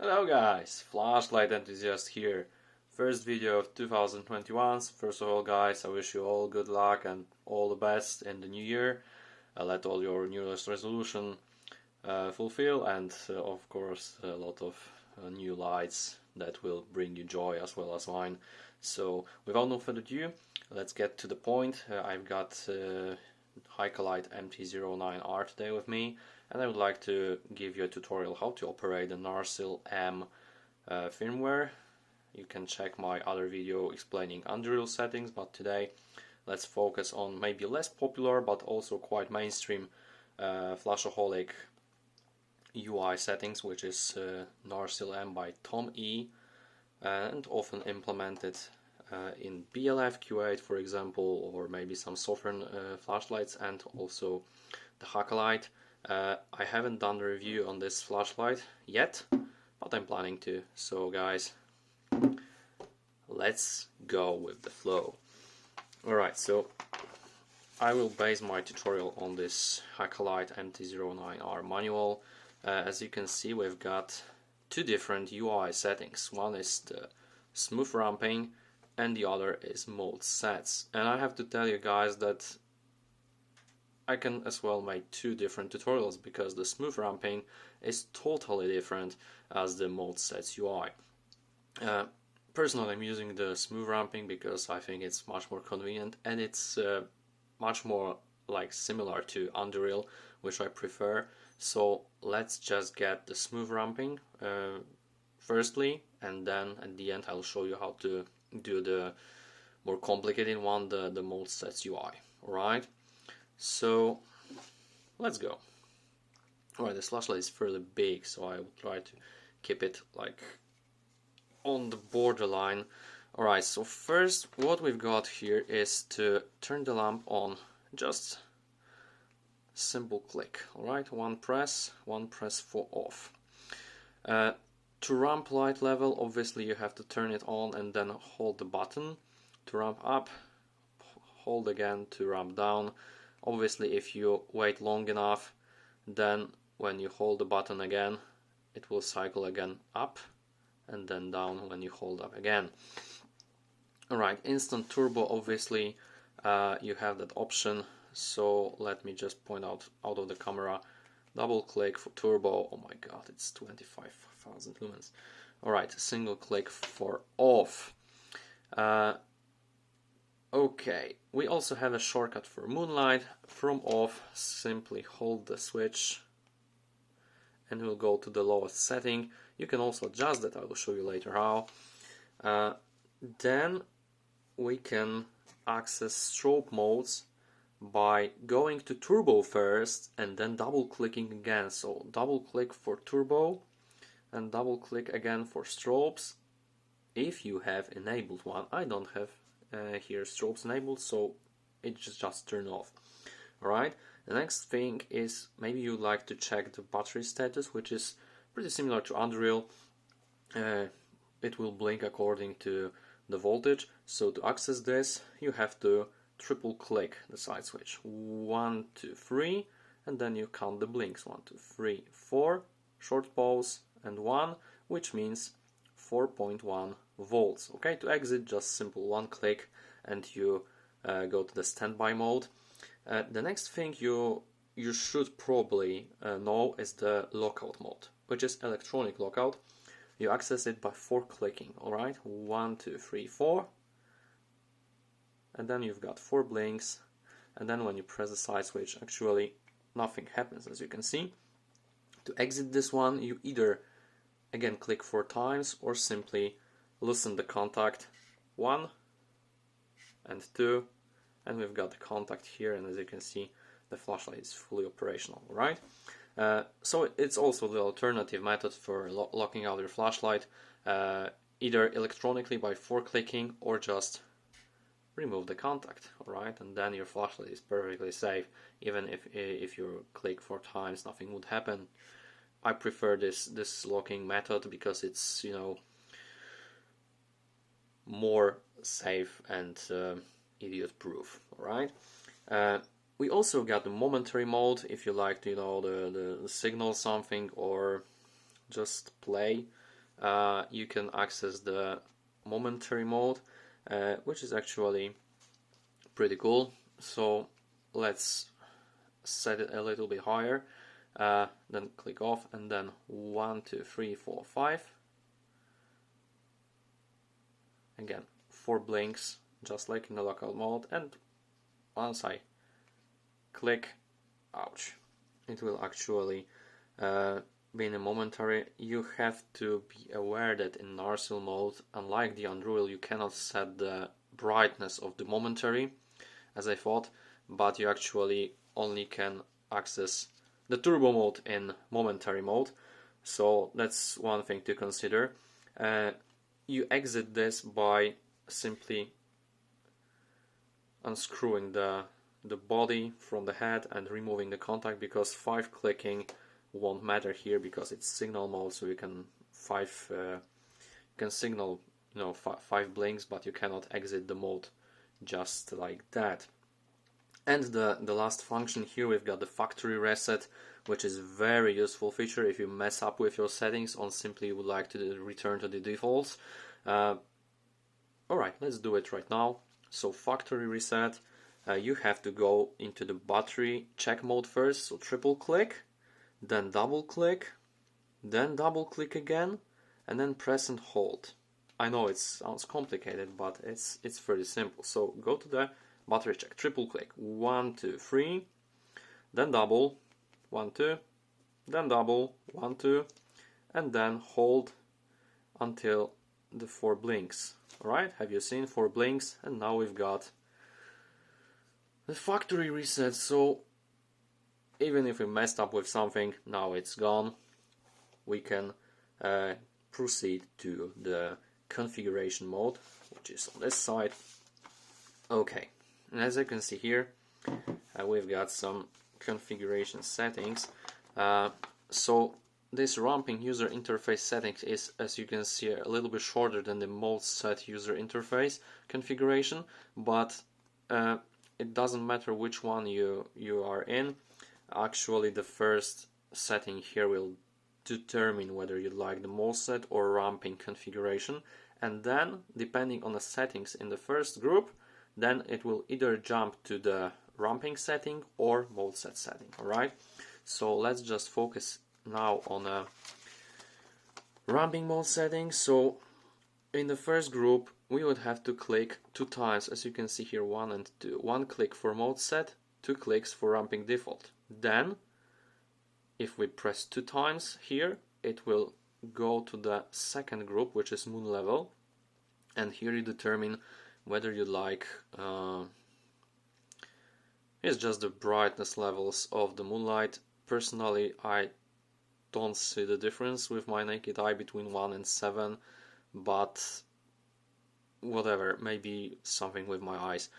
Hello guys, flashlight enthusiast here. First video of 2021. First of all guys, I wish you all good luck and all the best in the new year. Let all your New Year's resolution fulfill, and of course a lot of new lights that will bring you joy as well as mine. So without no further ado, let's get to the point. I've got Hycalite MT09R today with me, and I would like to give you a tutorial how to operate the NarsilM firmware. You can check my other video explaining Unreal settings, but today let's focus on maybe less popular but also quite mainstream flashaholic UI settings, which is NarsilM by TomE, and often implemented in BLF Q8 for example, or maybe some sovereign flashlights, and also the Hycalite. I haven't done a review on this flashlight yet, but I'm planning to. So guys, let's go with the flow. Alright, so I will base my tutorial on this Hycalite MT09R manual. As you can see, we've got two different UI settings. One is the smooth ramping and the other is mode sets. And I have to tell you guys that I can as well make two different tutorials, because the smooth ramping is totally different as the mode sets UI. Personally, I'm using the smooth ramping because I think it's much more convenient, and it's much more like similar to Unreal, which I prefer. So let's just get the smooth ramping firstly, and then at the end I'll show you how to do the more complicated one, the mode sets UI. Alright, so let's go. Alright, this flashlight is fairly big, so I will try to keep it like on the borderline. Alright, so first what we've got here is to turn the lamp on. Just simple click. Alright, one press for off. To ramp light level, obviously you have to turn it on and then hold the button. To ramp up, hold again to ramp down. Obviously if you wait long enough, then when you hold the button again, it will cycle again up and then down when you hold up again. Alright, instant turbo, obviously you have that option. So let me just point out of the camera. Double click for turbo. Oh my god, it's 25,000 lumens. Alright, single click for off. Okay, we also have a shortcut for moonlight. From off, simply hold the switch and we'll go to the lowest setting. You can also adjust that, I will show you later how. Then we can access strobe modes by going to turbo first and then double clicking again. So double click for turbo and double click again for strobes if you have enabled one. I don't have here strobes enabled, so it just turn off. Alright, the next thing is maybe you'd like to check the battery status, which is pretty similar to Unreal. It will blink according to the voltage. So to access this, you have to triple click the side switch. 1, 2, 3, and then you count the blinks. 1, 2, 3, 4, short pause, and 1, which means 4.1 volts. Okay, to exit, just simple one click and you go to the standby mode. The next thing you should probably know is the lockout mode, which is electronic lockout. You access it by 4 clicking. Alright, 1, 2, 3, 4, and then you've got 4 blinks, and then when you press the side switch, actually nothing happens, as you can see. To exit this one, you either again click 4 times or simply loosen the contact 1 and 2, and we've got the contact here, and as you can see the flashlight is fully operational. Right? So it's also the alternative method for locking out your flashlight, either electronically by 4 clicking or just remove the contact. Alright, and then your flashlight is perfectly safe. Even if you click 4 times, nothing would happen. I prefer this locking method because it's, you know, more safe and idiot proof. Alright, we also got the momentary mode if you like to, you know, the signal something or just play. you can access the momentary mode, which is actually pretty cool. So let's set it a little bit higher, then click off, and then 1, 2, 3, 4, 5. Again, 4 blinks, just like in the local mode, and once I click, ouch, it will actually be in a momentary. You have to be aware that in Narsil mode, unlike the Unreal, you cannot set the brightness of the momentary, as I thought, but you actually only can access the turbo mode in momentary mode. So that's one thing to consider. You exit this by simply unscrewing the body from the head and removing the contact, because 5 clicking won't matter here because it's signal mode, so you can signal 5 blinks, but you cannot exit the mode just like that. And the last function here, we've got the factory reset, which is a very useful feature if you mess up with your settings or simply would like to return to the defaults. Alright, let's do it right now. So factory reset, you have to go into the battery check mode first, so triple click, then double click again, and then press and hold. I know it sounds complicated, but it's very simple. So go to the battery check, triple click, 1, 2, 3, then double, 1, 2, then double, 1, 2, and then hold until the 4 blinks. Alright, have you seen 4 blinks? And now we've got the factory reset. So even if we messed up with something, now it's gone. We can proceed to the configuration mode, which is on this side. Okay, and as you can see here, we've got some configuration settings. So this ramping user interface settings is, as you can see, a little bit shorter than the mode set user interface configuration, but it doesn't matter which one you are in. Actually, the first setting here will determine whether you like the mode set or ramping configuration, and then depending on the settings in the first group, then it will either jump to the ramping setting or mode set setting. Alright, so let's just focus now on a ramping mode setting. So in the first group we would have to click 2 times, as you can see here, 1 and 2. 1 click for mode set, 2 clicks for ramping default. Then if we press 2 times here, it will go to the second group, which is moon level, and here you determine whether you like it's just the brightness levels of the moonlight. Personally, I don't see the difference with my naked eye between 1 and 7, but whatever, maybe something with my eyes.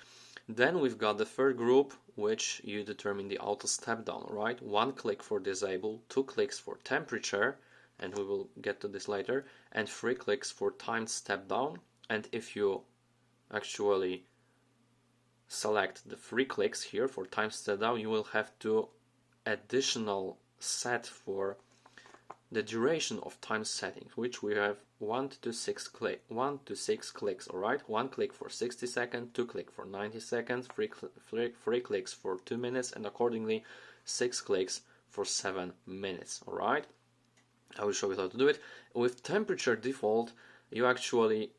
Then we've got the third group, which you determine the auto step down, right? 1 click for disable, 2 clicks for temperature, and we will get to this later, and 3 clicks for timed step down. And if you actually select the 3 clicks here for timed step down, you will have to additional set for the duration of time setting, which we have 1 to 6 clicks. All right, 1 click for 60 seconds, 2 click for 90 seconds, 3 clicks for 2 minutes, and accordingly 6 clicks for 7 minutes. All right, I will show you how to do it. With temperature default, you actually,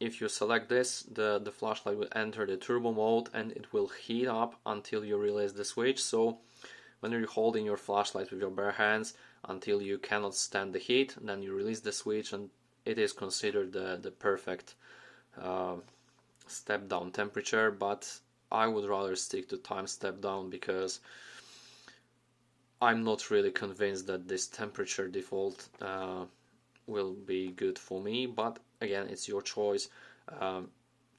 if you select this, the flashlight will enter the turbo mode and it will heat up until you release the switch. So when you're holding your flashlight with your bare hands until you cannot stand the heat, then you release the switch and it is considered the perfect step down temperature. But I would rather stick to time step down because I'm not really convinced that this temperature default will be good for me, but again, it's your choice.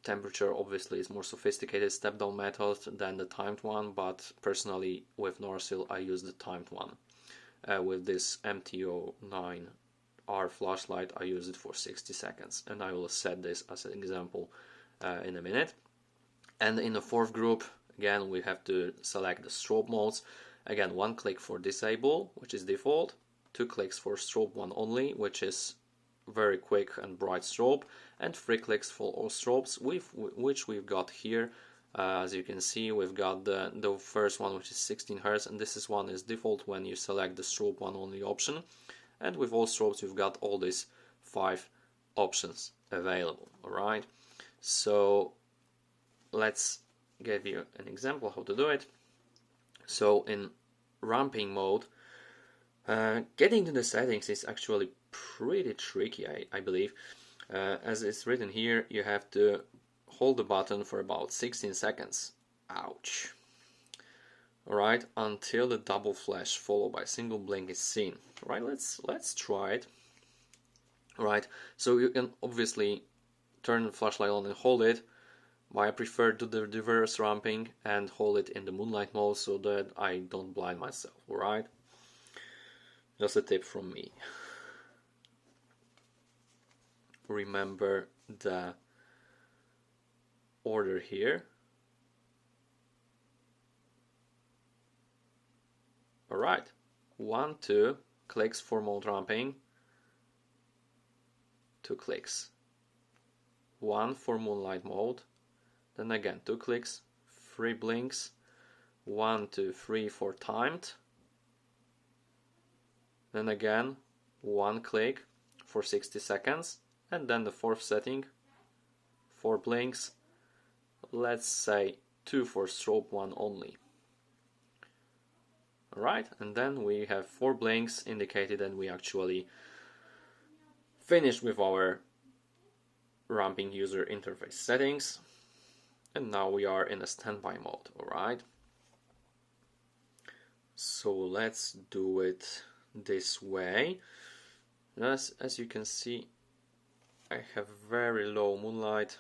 Temperature obviously is more sophisticated step down method than the timed one, but personally with Narsil I use the timed one. With this MTO9R flashlight I use it for 60 seconds, and I will set this as an example in a minute. And in the fourth group, again, we have to select the strobe modes. Again, 1 click for disable, which is default, 2 clicks for strobe one only, which is very quick and bright strobe, and 3 clicks for all strobes, which we've got here. As you can see, we've got the first one, which is 16 Hz, and this one is default when you select the strobe one only option. And with all strobes, you've got all these 5 options available. Alright, so let's give you an example how to do it. So in ramping mode, getting to the settings is actually pretty tricky, I believe. As it's written here, you have to hold the button for about 16 seconds. Ouch. Alright, until the double flash followed by single blink is seen. Alright, let's try it. Alright, so you can obviously turn the flashlight on and hold it, but I prefer to do the reverse ramping and hold it in the moonlight mode so that I don't blind myself. Alright, just a tip from me. Remember the order here. Alright, 1, 2 clicks for mode ramping, 2 clicks, 1 for moonlight mode, then again 2 clicks, 3 blinks, 1, 2, 3 for timed, then again 1 click for 60 seconds, and then the 4th setting, 4 blinks, let's say 2 for strobe 1 only. Alright, and then we have 4 blinks indicated that we actually finished with our ramping user interface settings, and now we are in a standby mode. Alright, so let's do it this way. As you can see, I have very low moonlight.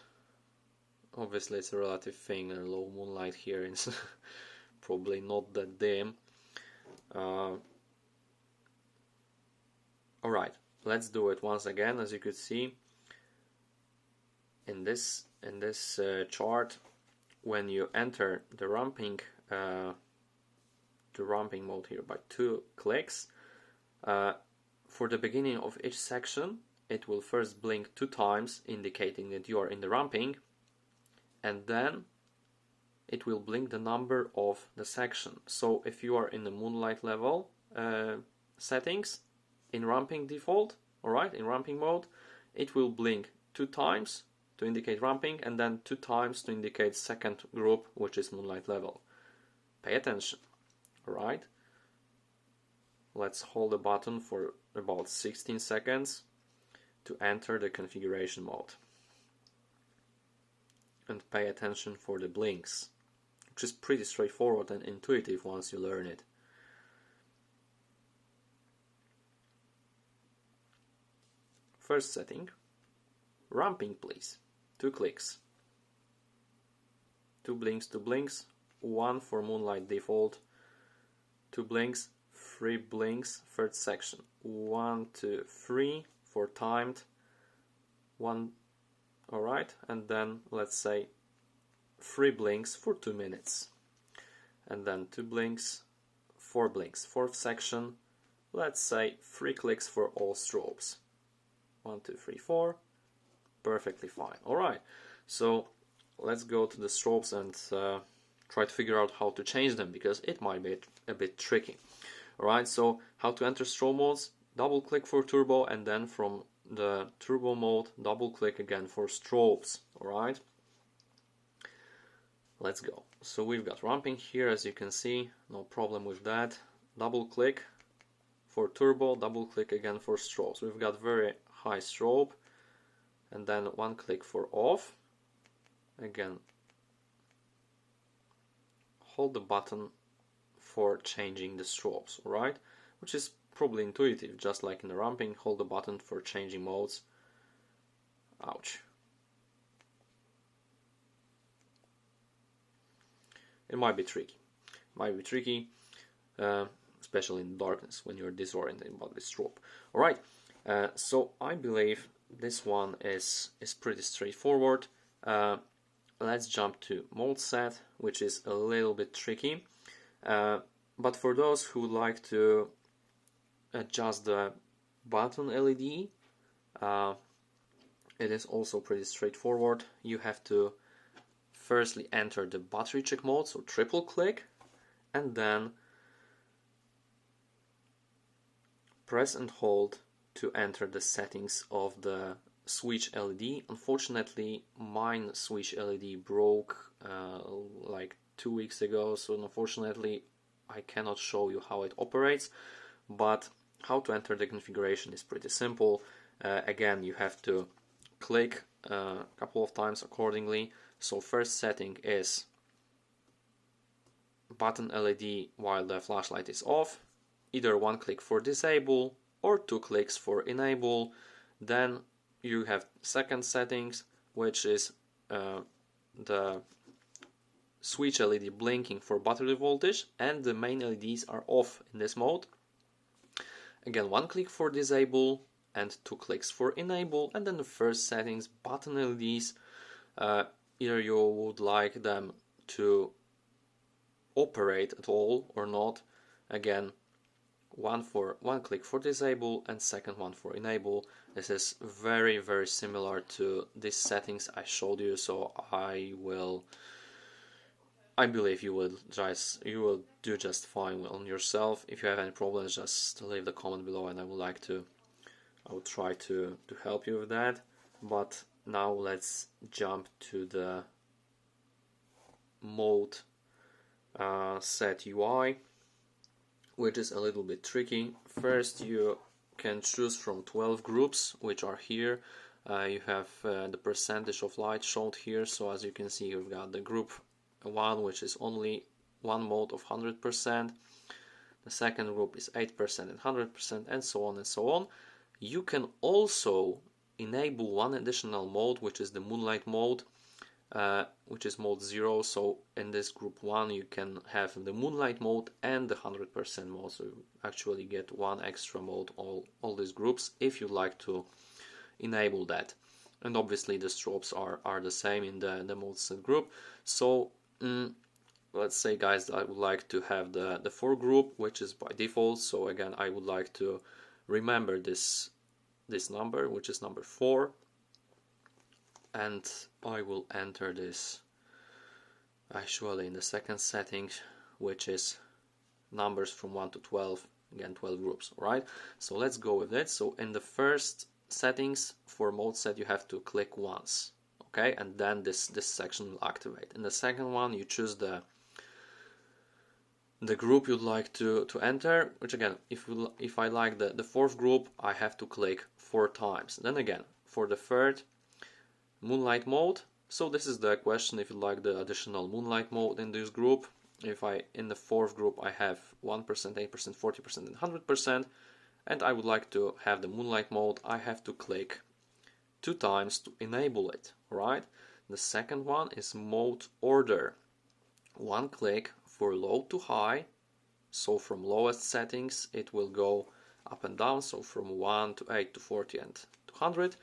Obviously it's a relative thing, and low moonlight here is probably not that dim. Alright, let's do it once again. As you could see in this chart, when you enter the ramping mode here by 2 clicks, for the beginning of each section it will first blink 2 times indicating that you are in the ramping, and then it will blink the number of the section. So if you are in the moonlight level settings in ramping default, alright, in ramping mode, it will blink 2 times to indicate ramping, and then 2 times to indicate second group, which is moonlight level. Pay attention. Alright, let's hold the button for about 16 seconds to enter the configuration mode, and pay attention for the blinks, which is pretty straightforward and intuitive once you learn it. First setting, ramping please, 2 clicks, 2 blinks, 2 blinks, 1 for moonlight default, 2 blinks, 3 blinks, 3rd section, 1, 2, 3 for timed, 1, alright, and then let's say 3 blinks for 2 minutes, and then 2 blinks, 4 blinks, 4th section, let's say 3 clicks for all strobes, 1, 2, 3, 4, perfectly fine. Alright, so let's go to the strobes and try to figure out how to change them, because it might be a bit tricky. Alright, so how to enter strobe modes: double click for turbo, and then from the turbo mode double click again for strobes. Alright, let's go. So we've got ramping here, as you can see, no problem with that. Double click for turbo, double click again for strobes. We've got very high strobe, and then 1 click for off. Again, hold the button for changing the strobes, right? Which is probably intuitive, just like in the ramping, hold the button for changing modes. Ouch. It might be tricky. Especially in darkness when you're disoriented about the strobe. Alright, so I believe this one is pretty straightforward. Let's jump to mode set, which is a little bit tricky. But for those who like to adjust the button LED It is also pretty straightforward. You have to firstly enter the battery check mode, so triple click, and then press and hold to enter the settings of the switch LED. Unfortunately, mine switch LED broke like 2 weeks ago, so unfortunately I cannot show you how it operates, but how to enter the configuration is pretty simple. Again, you have to click a couple of times accordingly. So first setting is button LED while the flashlight is off, either one click for disable or 2 clicks for enable. Then you have second settings, which is the switch LED blinking for battery voltage, and the main LEDs are off in this mode. Again, one click for disable and 2 clicks for enable. And then the first settings, button LEDs, either you would like them to operate at all or not. Again, one click for disable and second one for enable. This is very similar to these settings I showed you, so I believe you will do just fine on yourself. If you have any problems, just leave the comment below, and I will try to help you with that. But now let's jump to the mode set UI, which is a little bit tricky. First, you can choose from 12 groups, which are here. You have the percentage of light shown here. So as you can see, you've got the group 1, which is only one mode of 100%. The second group is 8% and 100%, and so on and so on. You can also enable one additional mode, which is the moonlight mode, which is mode 0. So in this group 1 you can have the moonlight mode and the 100% mode, so you actually get one extra mode all these groups if you like to enable that. And obviously the strobes are the same in the mode set group. So let's say, guys, I would like to have the 4 group, which is by default. So again, I would like to remember this number, which is number 4, and I will enter this actually in the second setting, which is numbers from 1 to 12, again 12 groups. All right, so let's go with it. So in the first settings for mode set, you have to click once, okay, and then this section will activate. In the second one, you choose the group you'd like to enter, which again, if I like the 4th group, I have to click 4 times. Then again, for the 3rd, moonlight mode. So this is the question if you like the additional moonlight mode in this group. If in the 4th group I have 1%, 8%, 40% and 100%, and I would like to have the moonlight mode, I have to click 2 times to enable it. Right? The second one is mode order. 1 click for low to high, so from lowest settings it will go up and down, so from 1 to 8 to 40 and to 100,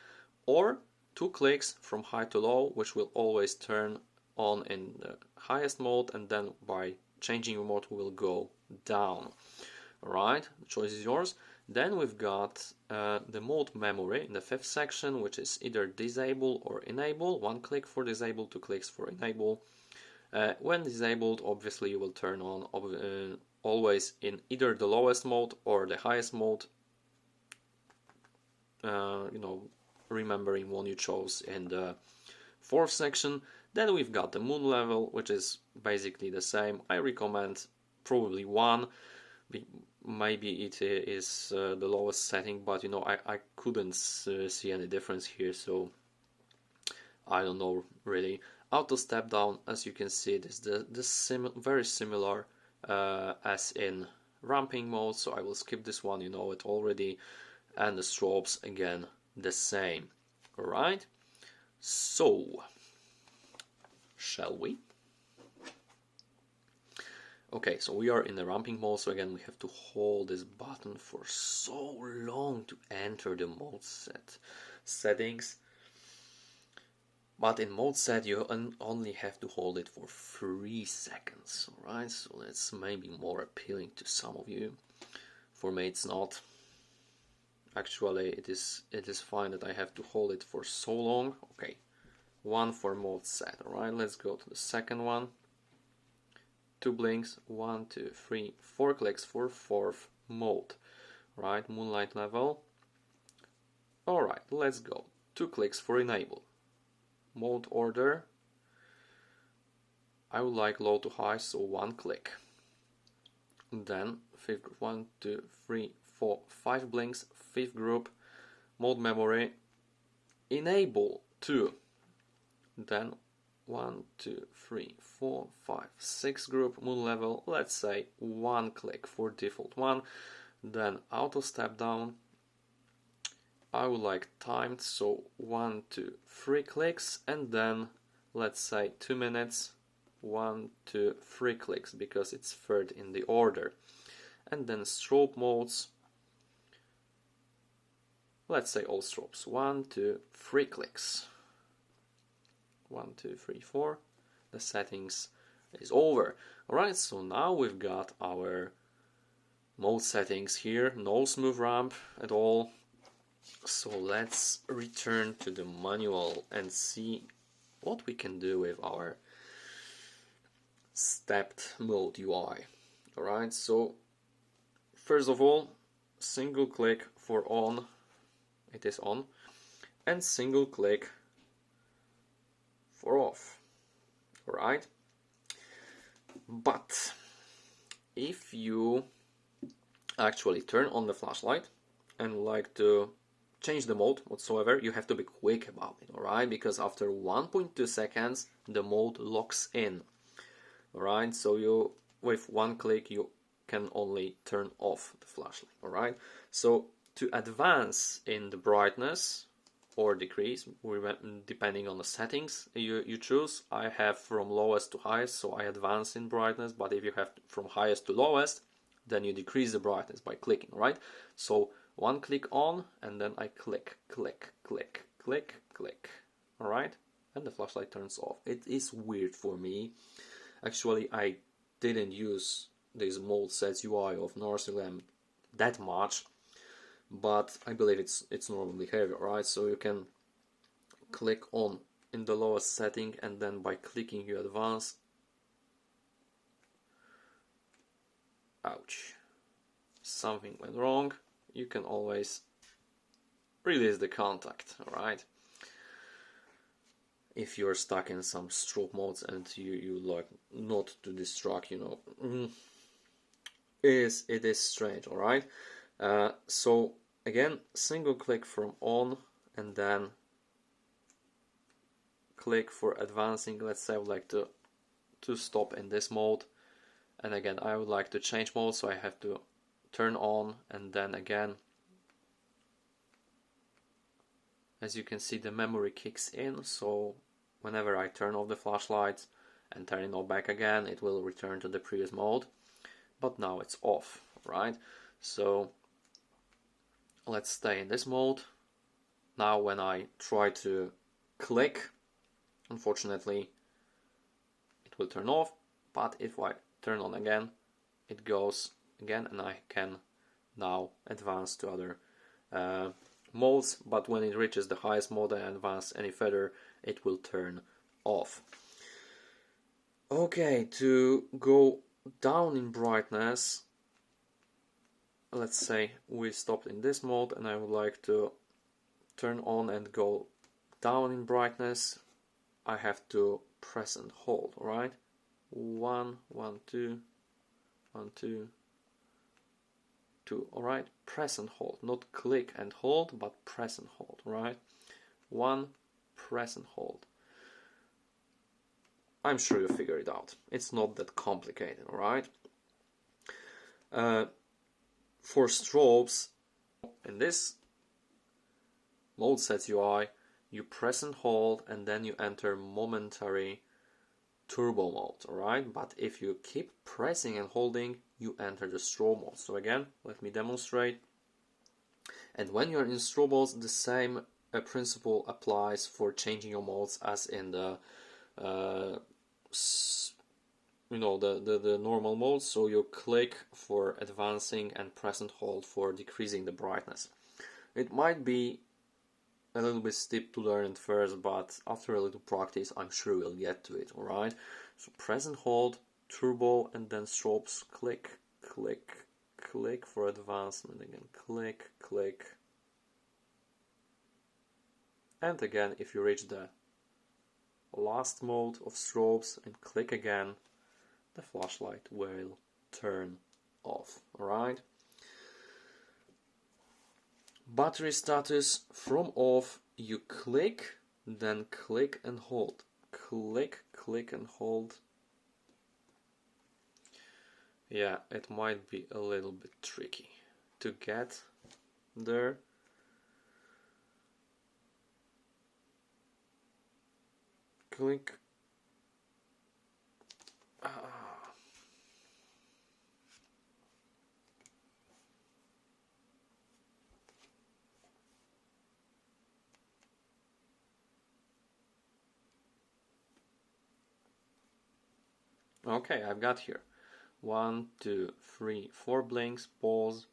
or 2 clicks from high to low, which will always turn on in the highest mode, and then by changing your mode will go down. Alright, the choice is yours. Then we've got the mode memory in the 5th section, which is either disable or enable. 1 click for disable, 2 clicks for enable. When disabled, obviously you will turn on always in either the lowest mode or the highest mode, remembering one you chose in the 4th section. Then we've got the moon level, which is basically the same. I recommend probably 1. Maybe it is the lowest setting, but I couldn't see any difference here, so I don't know really. Auto step down, as you can see, it is very similar as in ramping mode, so I will skip this one, you know it already. And the strobes, again, the same. Alright, so shall we? Okay, so we are in the ramping mode, so again we have to hold this button for so long to enter the mode settings. But in mode set you only have to hold it for 3 seconds, alright? So that's maybe more appealing to some of you. For me it's not. Actually, it is fine that I have to hold it for so long. Okay, 1 for mode set. Alright, let's go to the second one. 2 blinks, 1, 2, 3, 4 clicks for fourth mode. Right, moonlight level. Alright, let's go. 2 clicks for enable. Mode order. I would like low to high, so 1 click. Then fifth group, 1, 2, 3, 4, 5 blinks, fifth group, mode memory, enable 2. Then 1, 2, 3, 4, 5, 6 group, moon level, let's say 1 click for default 1. Then auto step down. I would like timed, so 1, 2, 3 clicks, and then let's say 2 minutes, 1, 2, 3 clicks, because it's third in the order. And then strobe modes, let's say all strobes, 1, 2, 3 clicks. 1, 2, 3, 4. The settings is over. Alright, so now we've got our mode settings here, no smooth ramp at all. So let's return to the manual and see what we can do with our stepped mode UI. Alright, so first of all, single click for on, it is on, and single click for off. Alright, but if you actually turn on the flashlight and like to change the mode whatsoever, you have to be quick about it, alright, because after 1.2 seconds the mode locks in. Alright, so you with 1 click you can only turn off the flashlight. Alright, so to advance in the brightness or decrease, depending on the settings you choose. I have from lowest to highest, so I advance in brightness, but if you have from highest to lowest, then you decrease the brightness by clicking, right? So 1 click on, and then I click, click, click, click, click, alright? And the flashlight turns off. It is weird for me. Actually, I didn't use this mode sets UI of NarsilM that much, but I believe it's normally heavy, right? So you can click on in the lowest setting, and then by clicking you advance. Ouch, something went wrong. You can always release the contact, alright? If you're stuck in some strobe modes and you like not to distract, you know, it is strange, alright? So again, single click from on, and then click for advancing. Let's say I would like to stop in this mode, and again I would like to change mode, so I have to turn on, and then again, as you can see, the memory kicks in, so whenever I turn off the flashlight and turn it on back again, it will return to the previous mode, but now it's off, right? So let's stay in this mode. Now when I try to click, unfortunately it will turn off, but if I turn on again, it goes again, and I can now advance to other modes, but when it reaches the highest mode and advance any further, it will turn off. Okay, to go down in brightness, let's say we stopped in this mode and I would like to turn on and go down in brightness, I have to press and hold, alright? 1, 1, 2, 1, 2, 2, alright? Press and hold, not click and hold, but press and hold, right? 1, press and hold. I'm sure you figure it out. It's not that complicated, alright? For strobes, in this mode sets UI, you press and hold, and then you enter momentary turbo mode, alright? But if you keep pressing and holding, you enter the strobe mode. So again, let me demonstrate. And when you're in strobe modes, the same principle applies for changing your modes as in the the normal mode. So you click for advancing and press and hold for decreasing the brightness. It might be a little bit steep to learn at first, but after a little practice I'm sure we'll get to it, alright? So press and hold, turbo, and then strobes, click, click, click for advancement, again click, click, and again if you reach the last mode of strobes and click again, the flashlight will turn off, alright? Battery status from off, you click, then click and hold, click, click and hold. Yeah, it might be a little bit tricky to get there. Click. Okay, I've got here 1, 2, 3, 4 blinks, pause,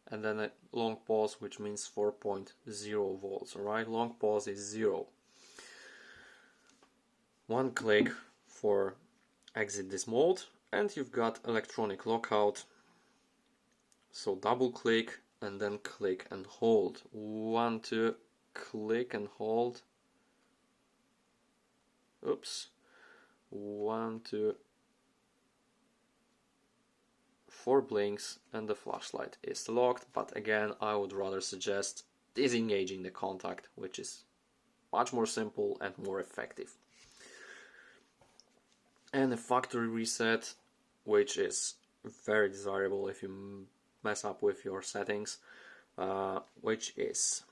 and then a long pause, which means 4.0 volts. Alright, long pause is 0. One click for exit this mode, and you've got electronic lockout. So double click and then click and hold. 1, 2, click and hold. Oops. 1, 2, 4 blinks and the flashlight is locked, but again I would rather suggest disengaging the contact, which is much more simple and more effective. And a factory reset, which is very desirable if you mess up with your settings, which is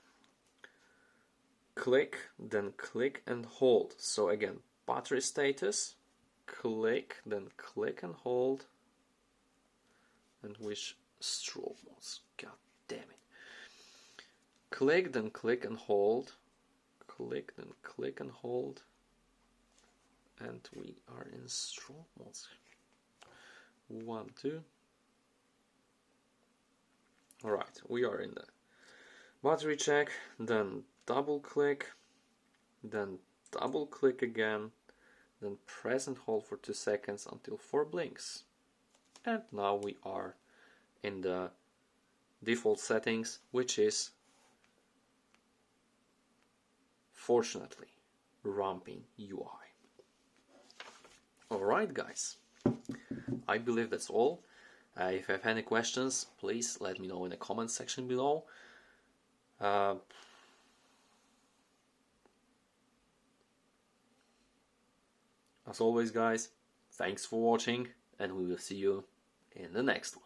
click, then click and hold. So again, battery status, click, then click and hold, and which strobe modes, god damn it. Click, then click and hold, click, then click and hold, and we are in strobe modes. 1, 2. Alright, we are in the battery check, then double click, then double click again, then press and hold for 2 seconds until 4 blinks. And now we are in the default settings, which is fortunately ramping UI. Alright guys, I believe that's all. If you have any questions, please let me know in the comment section below. As always guys, thanks for watching, and we will see you in the next one.